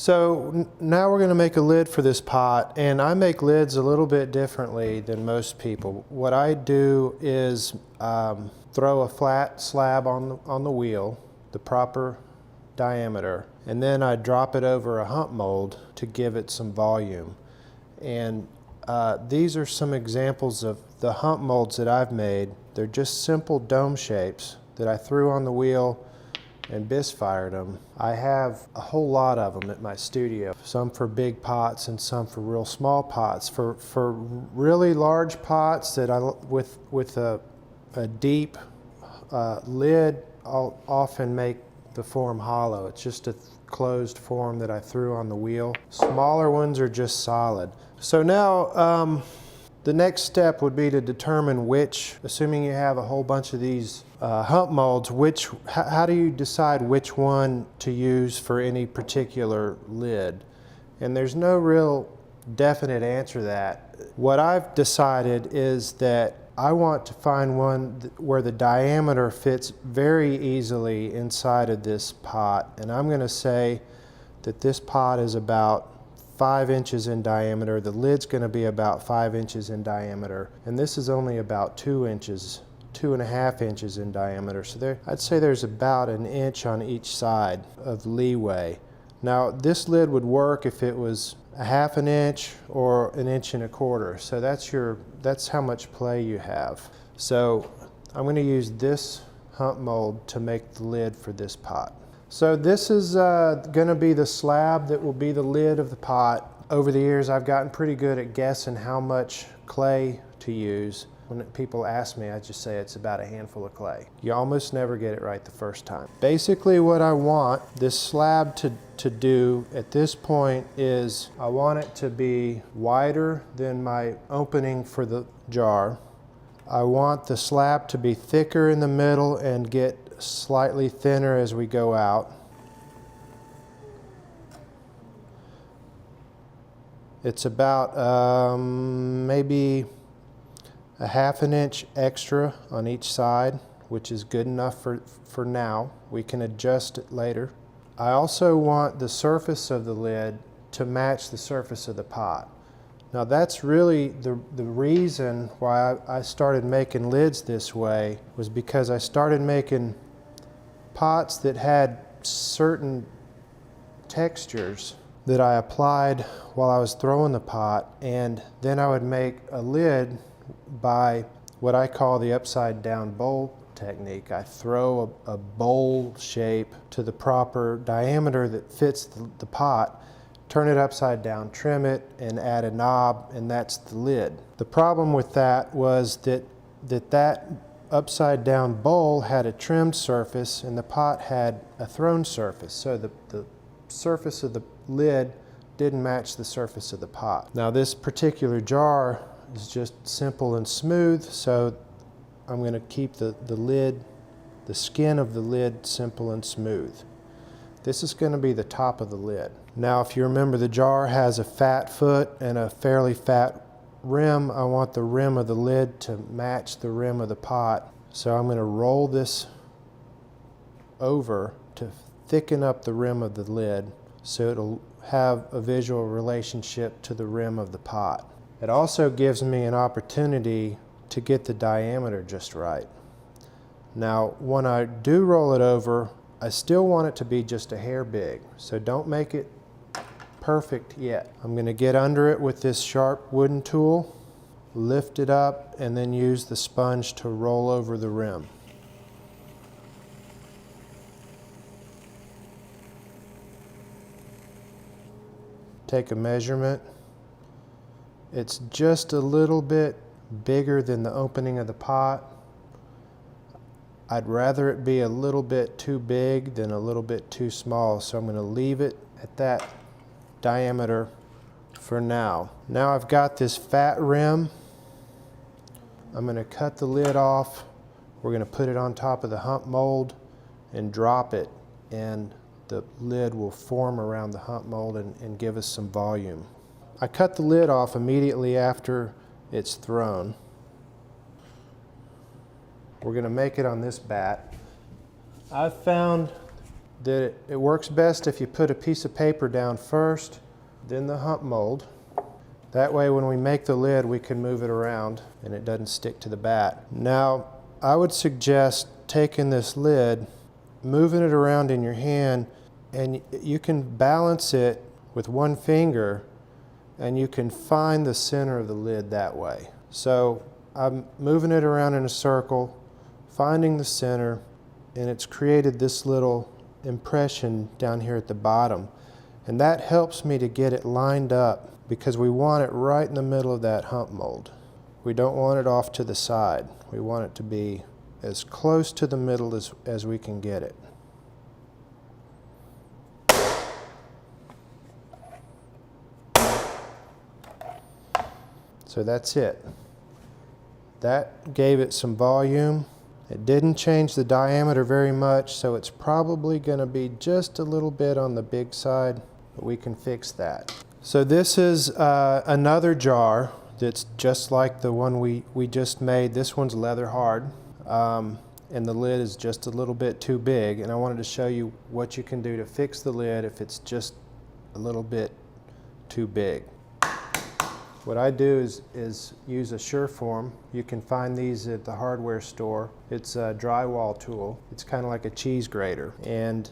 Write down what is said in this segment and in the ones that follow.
So now we're going to make a lid for this pot, and I make lids a little bit differently than most people. What I do is throw a flat slab on the wheel, the proper diameter, and then I drop it over a hump mold to give it some volume. And these are some examples of the hump molds that I've made. They're just simple dome shapes that I threw on the wheel and bisque fired them. I have a whole lot of them at my studio, some for big pots and some for real small pots. For really large pots that with a deep lid, I'll often make the form hollow. It's just a closed form that I threw on the wheel. Smaller ones are just solid. So now the next step would be to determine which, assuming you have a whole bunch of these hump molds, how do you decide which one to use for any particular lid? And there's no real definite answer to that. What I've decided is that I want to find one where the diameter fits very easily inside of this pot, and I'm going to say that this pot is about 5 inches in diameter. The lid's going to be about 5 inches in diameter, and this is only about 2 inches, 2.5 inches in diameter. So I'd say there's about an inch on each side of leeway. Now this lid would work if it was 1/2 inch or 1.25 inches. So that's how much play you have. So I'm going to use this hump mold to make the lid for this pot. So this is going to be the slab that will be the lid of the pot. Over the years I've gotten pretty good at guessing how much clay to use. When people ask me, I just say it's about a handful of clay. You almost never get it right the first time. Basically what I want this slab to do at this point is I want it to be wider than my opening for the jar. I want the slab to be thicker in the middle and get slightly thinner as we go out. It's about maybe 1/2 inch extra on each side, which is good enough for now. We can adjust it later. I also want the surface of the lid to match the surface of the pot. Now that's really the reason why I started making lids this way, was because I started making pots that had certain textures that I applied while I was throwing the pot, and then I would make a lid by what I call the upside down bowl technique. I throw a bowl shape to the proper diameter that fits the pot, turn it upside down, trim it, and add a knob, and that's the lid. The problem with that was that upside down bowl had a trimmed surface and the pot had a thrown surface. So the surface of the lid didn't match the surface of the pot. Now this particular jar is just simple and smooth, so I'm going to keep the lid, the skin of the lid, simple and smooth. This is going to be the top of the lid. Now if you remember, the jar has a fat foot and a fairly fat rim. I want the rim of the lid to match the rim of the pot. So I'm going to roll this over to thicken up the rim of the lid so it'll have a visual relationship to the rim of the pot. It also gives me an opportunity to get the diameter just right. Now when I do roll it over, I still want it to be just a hair big, so don't make it perfect yet. I'm going to get under it with this sharp wooden tool, lift it up, and then use the sponge to roll over the rim. Take a measurement. It's just a little bit bigger than the opening of the pot. I'd rather it be a little bit too big than a little bit too small, so I'm going to leave it at that diameter for now. Now I've got this fat rim. I'm going to cut the lid off. We're going to put it on top of the hump mold and drop it, and the lid will form around the hump mold and give us some volume. I cut the lid off immediately after it's thrown. We're going to make it on this bat. I've found that it works best if you put a piece of paper down first, then the hump mold. That way when we make the lid we can move it around and it doesn't stick to the bat. Now I would suggest taking this lid, moving it around in your hand, and you can balance it with one finger and you can find the center of the lid that way. So I'm moving it around in a circle, finding the center, and it's created this little impression down here at the bottom. And that helps me to get it lined up because we want it right in the middle of that hump mold. We don't want it off to the side. We want it to be as close to the middle as we can get it. So that's it. That gave it some volume. It didn't change the diameter very much, so it's probably going to be just a little bit on the big side, but we can fix that. So this is another jar that's just like the one we just made. This one's leather hard, and the lid is just a little bit too big, and I wanted to show you what you can do to fix the lid if it's just a little bit too big. What I do is use a Sureform. You can find these at the hardware store. It's a drywall tool. It's kind of like a cheese grater. And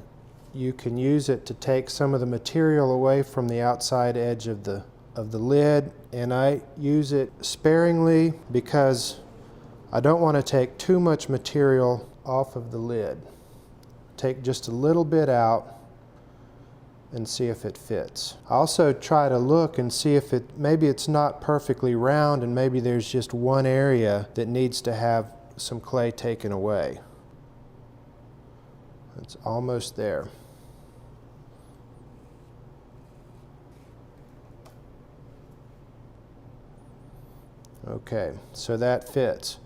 you can use it to take some of the material away from the outside edge of the lid. And I use it sparingly because I don't want to take too much material off of the lid. Take just a little bit out and see if it fits. I also try to look and see if maybe it's not perfectly round and maybe there's just one area that needs to have some clay taken away. It's almost there. Okay, so that fits.